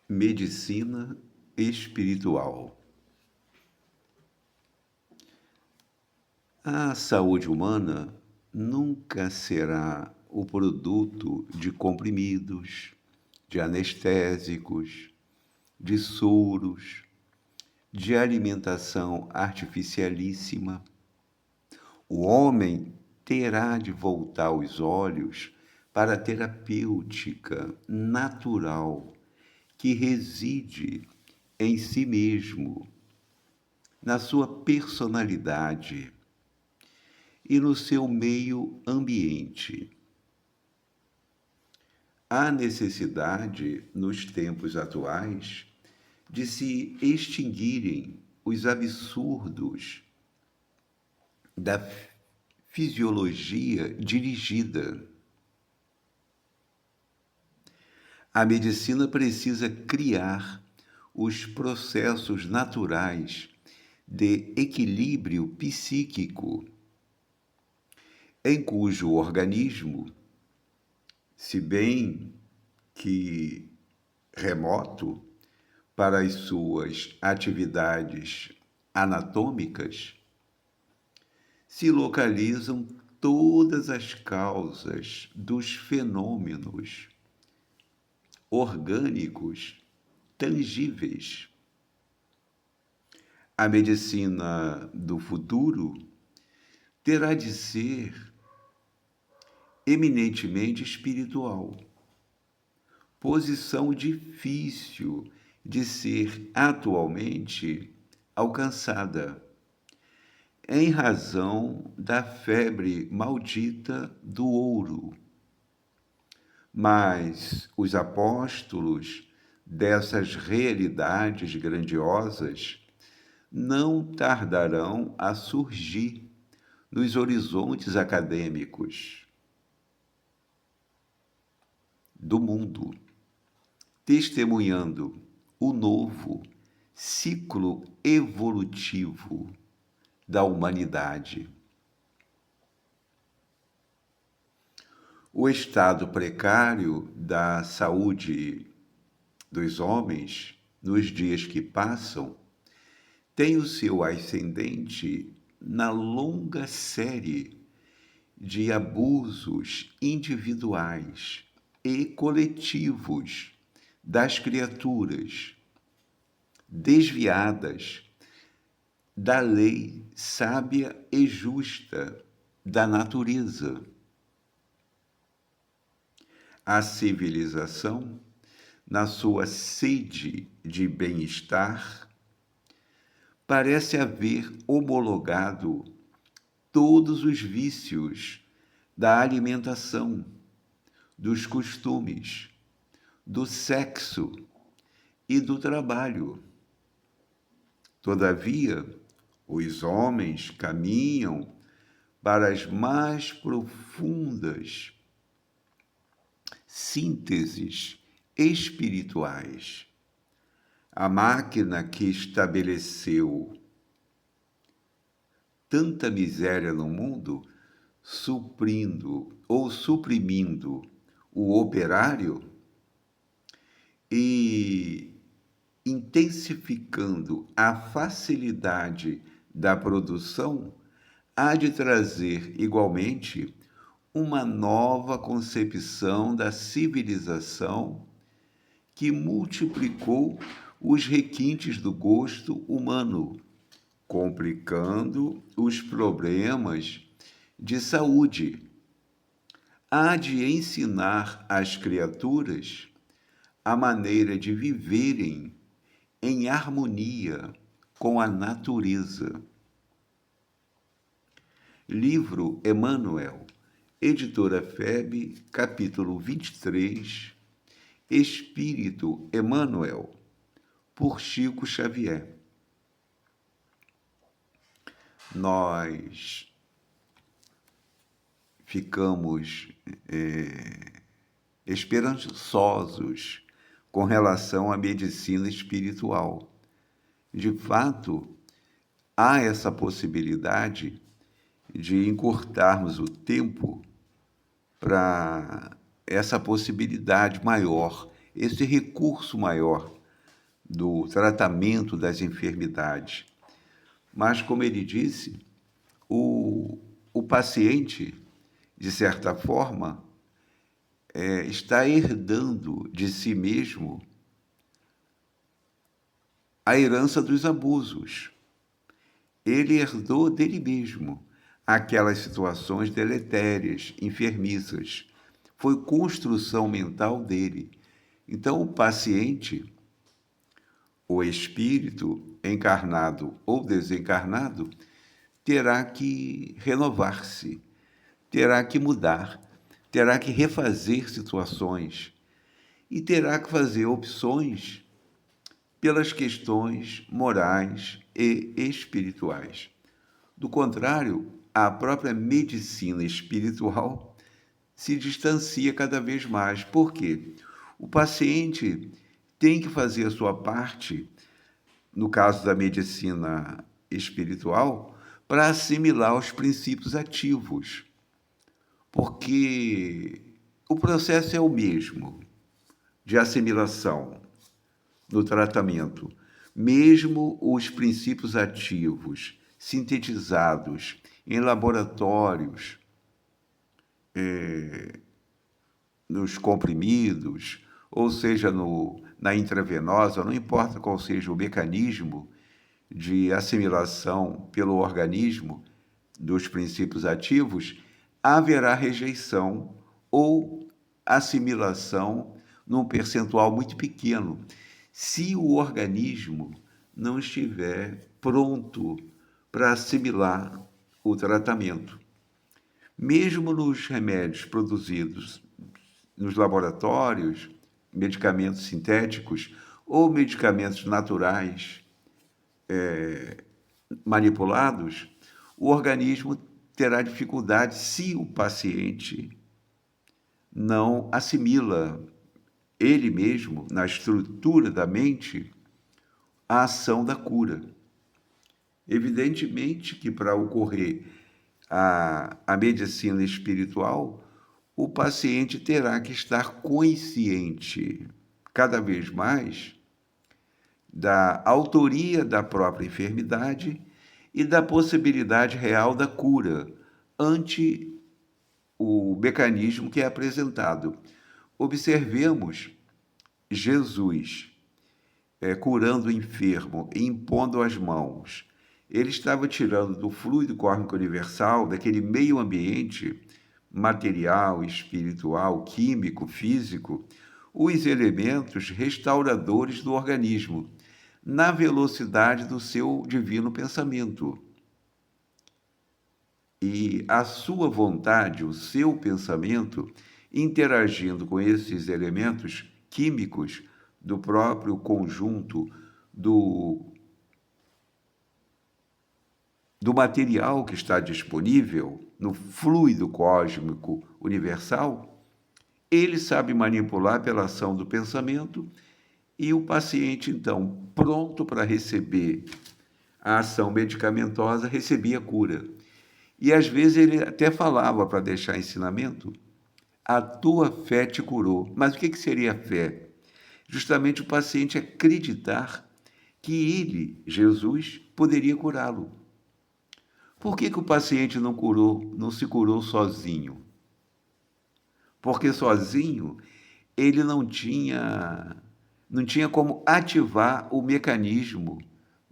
Medicina espiritual. A saúde humana nunca será o produto de comprimidos, de anestésicos, de soros, de alimentação artificialíssima. O homem terá de voltar os olhos para a terapêutica natural que reside em si mesmo, na sua personalidade e no seu meio ambiente. Há necessidade, nos tempos atuais, de se extinguirem os absurdos da fisiologia dirigida. A medicina precisa criar os processos naturais de equilíbrio psíquico, em cujo organismo, se bem que remoto para as suas atividades anatômicas, se localizam todas as causas dos fenômenos orgânicos tangíveis. A medicina do futuro terá de ser eminentemente espiritual, posição difícil de ser atualmente alcançada, em razão da febre maldita do ouro. Mas os apóstolos dessas realidades grandiosas não tardarão a surgir nos horizontes acadêmicos do mundo, testemunhando o novo ciclo evolutivo da humanidade. O estado precário da saúde dos homens nos dias que passam tem o seu ascendente na longa série de abusos individuais e coletivos das criaturas, desviadas da lei sábia e justa da natureza. A civilização, na sua sede de bem-estar, parece haver homologado todos os vícios da alimentação, dos costumes, do sexo e do trabalho. Todavia, os homens caminham para as mais profundas sínteses espirituais. A máquina que estabeleceu tanta miséria no mundo, suprindo ou suprimindo o operário e intensificando a facilidade da produção, há de trazer igualmente uma nova concepção da civilização que multiplicou os requintes do gosto humano, complicando os problemas de saúde. Há de ensinar às criaturas a maneira de viverem em harmonia com a natureza. Livro Emmanuel, Editora FEB, capítulo 23, Espírito Emmanuel, por Chico Xavier. Nós ficamos esperançosos com relação à medicina espiritual. De fato, há essa possibilidade de encurtarmos o tempo para essa possibilidade maior esse recurso maior do tratamento das enfermidades. Mas, como ele disse, o paciente, de certa forma, está herdando de si mesmo a herança dos abusos. Ele herdou dele mesmo aquelas situações deletérias, enfermiças. Foi construção mental dele. Então, o paciente, o espírito, encarnado ou desencarnado, terá que renovar-se, terá que mudar, terá que refazer situações e terá que fazer opções pelas questões morais e espirituais. Do contrário, a própria medicina espiritual se distancia cada vez mais. Por quê? O paciente tem que fazer a sua parte, no caso da medicina espiritual, para assimilar os princípios ativos, porque o processo é o mesmo de assimilação no tratamento. Mesmo os princípios ativos sintetizados em laboratórios, nos comprimidos, ou seja, na intravenosa, não importa qual seja o mecanismo de assimilação pelo organismo dos princípios ativos, haverá rejeição ou assimilação num percentual muito pequeno, se o organismo não estiver pronto para assimilar o tratamento. Mesmo nos remédios produzidos nos laboratórios, medicamentos sintéticos ou medicamentos naturais manipulados, o organismo terá dificuldade se o paciente não assimila ele mesmo, na estrutura da mente, a ação da cura. Evidentemente que para ocorrer a medicina espiritual, o paciente terá que estar consciente cada vez mais da autoria da própria enfermidade e da possibilidade real da cura ante o mecanismo que é apresentado. Observemos Jesus curando o enfermo, impondo as mãos. Ele estava tirando do fluido cósmico universal, daquele meio ambiente material, espiritual, químico, físico, os elementos restauradores do organismo, na velocidade do seu divino pensamento. E a sua vontade, o seu pensamento, interagindo com esses elementos químicos do próprio conjunto do material que está disponível no fluido cósmico universal, ele sabe manipular pela ação do pensamento e o paciente, então, pronto para receber a ação medicamentosa, recebia cura. E às vezes ele até falava, para deixar ensinamento, a tua fé te curou. Mas o que seria a fé? Justamente o paciente acreditar que ele, Jesus, poderia curá-lo. Por que o paciente não se curou sozinho? Porque sozinho ele não tinha como ativar o mecanismo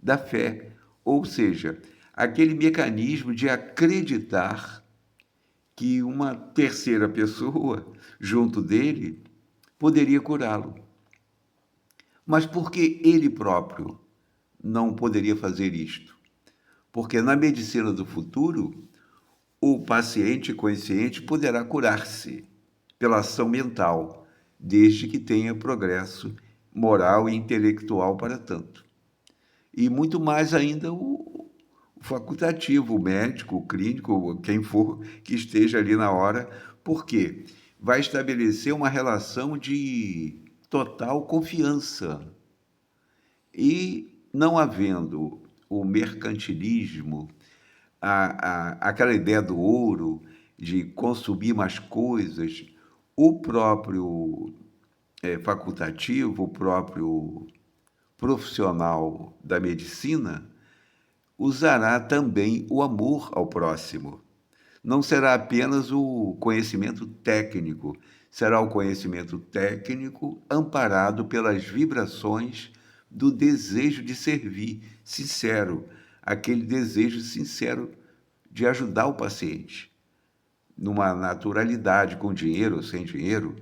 da fé, ou seja, aquele mecanismo de acreditar que uma terceira pessoa junto dele poderia curá-lo. Mas por que ele próprio não poderia fazer isto? Porque na medicina do futuro, o paciente consciente poderá curar-se pela ação mental, desde que tenha progresso moral e intelectual para tanto. E muito mais ainda o facultativo, o médico, o clínico, quem for que esteja ali na hora, porque vai estabelecer uma relação de total confiança. E não havendo o mercantilismo, aquela ideia do ouro, de consumir mais coisas, o próprio facultativo, o próprio profissional da medicina usará também o amor ao próximo. Não será apenas o conhecimento técnico, será o conhecimento técnico amparado pelas vibrações do desejo de servir, sincero, aquele desejo sincero de ajudar o paciente, numa naturalidade, com dinheiro ou sem dinheiro,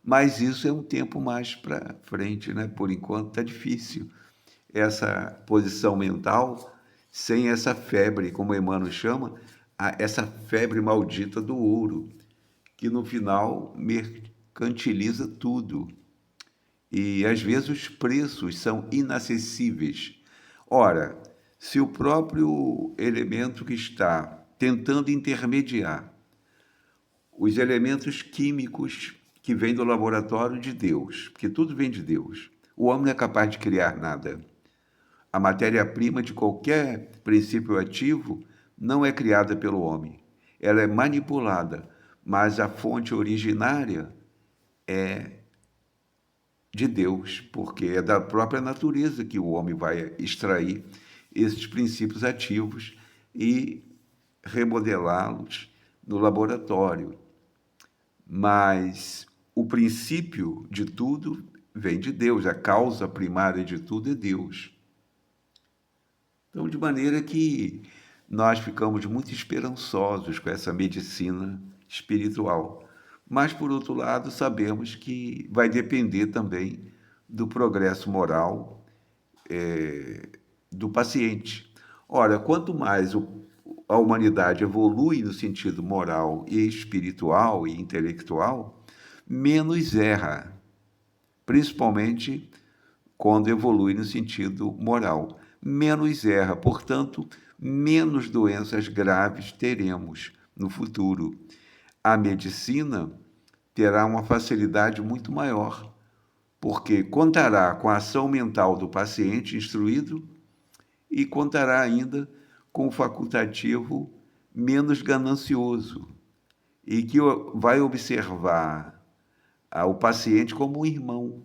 mas isso é um tempo mais para frente, né? Por enquanto está difícil. Essa posição mental, sem essa febre, como Emmanuel chama, essa febre maldita do ouro, que no final mercantiliza tudo. E às vezes os preços são inacessíveis. Ora, se o próprio elemento que está tentando intermediar os elementos químicos que vêm do laboratório de Deus, porque tudo vem de Deus, o homem não é capaz de criar nada. A matéria-prima de qualquer princípio ativo não é criada pelo homem. Ela é manipulada, mas a fonte originária é de Deus, porque é da própria natureza que o homem vai extrair esses princípios ativos e remodelá-los no laboratório. Mas o princípio de tudo vem de Deus, a causa primária de tudo é Deus. Então, de maneira que nós ficamos muito esperançosos com essa medicina espiritual. Mas, por outro lado, sabemos que vai depender também do progresso moral do paciente. Ora, quanto mais a humanidade evolui no sentido moral e espiritual e intelectual, menos erra, principalmente quando evolui no sentido moral. Menos erra, portanto, menos doenças graves teremos no futuro. A medicina terá uma facilidade muito maior, porque contará com a ação mental do paciente instruído e contará ainda com o facultativo menos ganancioso e que vai observar o paciente como um irmão,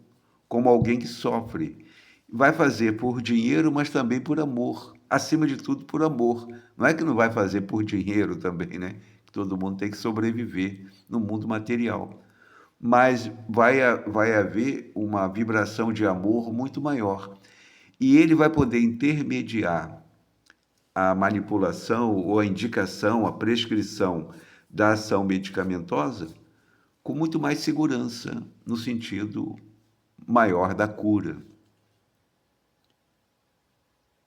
como alguém que sofre. Vai fazer por dinheiro, mas também por amor. Acima de tudo, por amor. Não é que não vai fazer por dinheiro também, né? Todo mundo tem que sobreviver no mundo material. Mas vai haver uma vibração de amor muito maior. E ele vai poder intermediar a manipulação ou a indicação, a prescrição da ação medicamentosa com muito mais segurança, no sentido maior da cura.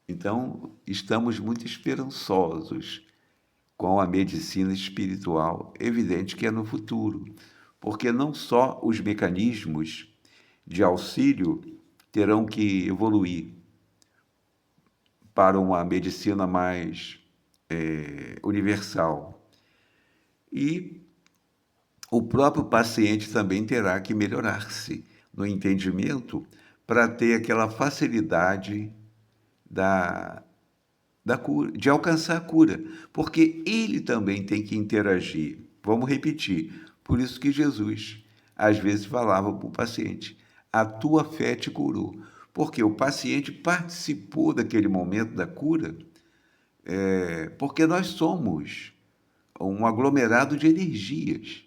Então, estamos muito esperançosos com a medicina espiritual. Evidente que é no futuro, porque não só os mecanismos de auxílio terão que evoluir para uma medicina mais universal. E o próprio paciente também terá que melhorar-se no entendimento para ter aquela facilidade da cura, de alcançar a cura, porque ele também tem que interagir. Vamos repetir. Por isso que Jesus, às vezes, falava para o paciente: a tua fé te curou. Porque o paciente participou daquele momento da cura, porque nós somos um aglomerado de energias.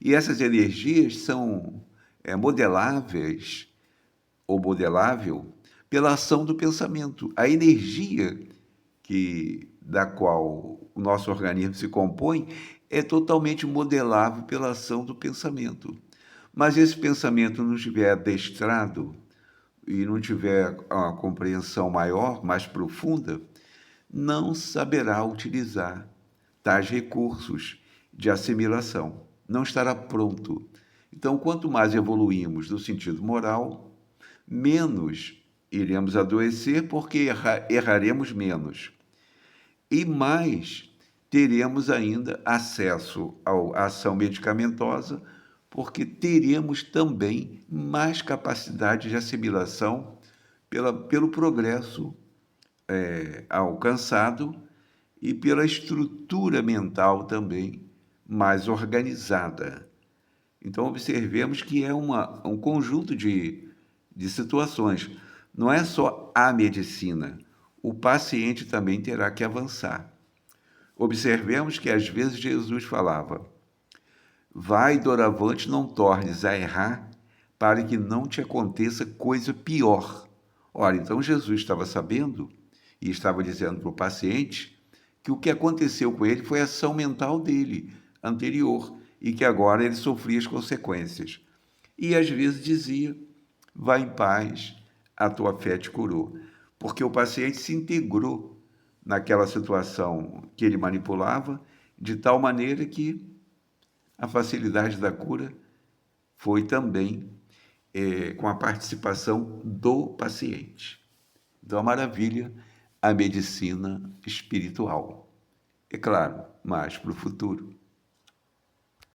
E essas energias são modeláveis ou modelável pela ação do pensamento. A energia da qual o nosso organismo se compõe é totalmente modelável pela ação do pensamento. Mas esse pensamento não estiver adestrado e não tiver uma compreensão maior, mais profunda, não saberá utilizar tais recursos de assimilação. Não estará pronto. Então, quanto mais evoluímos no sentido moral, menos iremos adoecer, porque erraremos menos. E mais teremos ainda acesso à ação medicamentosa, porque teremos também mais capacidade de assimilação pelo progresso alcançado e pela estrutura mental também mais organizada. Então, observemos que é um conjunto de situações. Não é só a medicina, o paciente também terá que avançar. Observemos que às vezes Jesus falava: vai, doravante, não tornes a errar, para que não te aconteça coisa pior. Ora, então Jesus estava sabendo e estava dizendo para o paciente que o que aconteceu com ele foi a ação mental dele anterior e que agora ele sofria as consequências. E às vezes dizia: vai em paz, a tua fé te curou, porque o paciente se integrou naquela situação que ele manipulava, de tal maneira que a facilidade da cura foi também com a participação do paciente. Então, a maravilha, a medicina espiritual. É claro, mas para o futuro.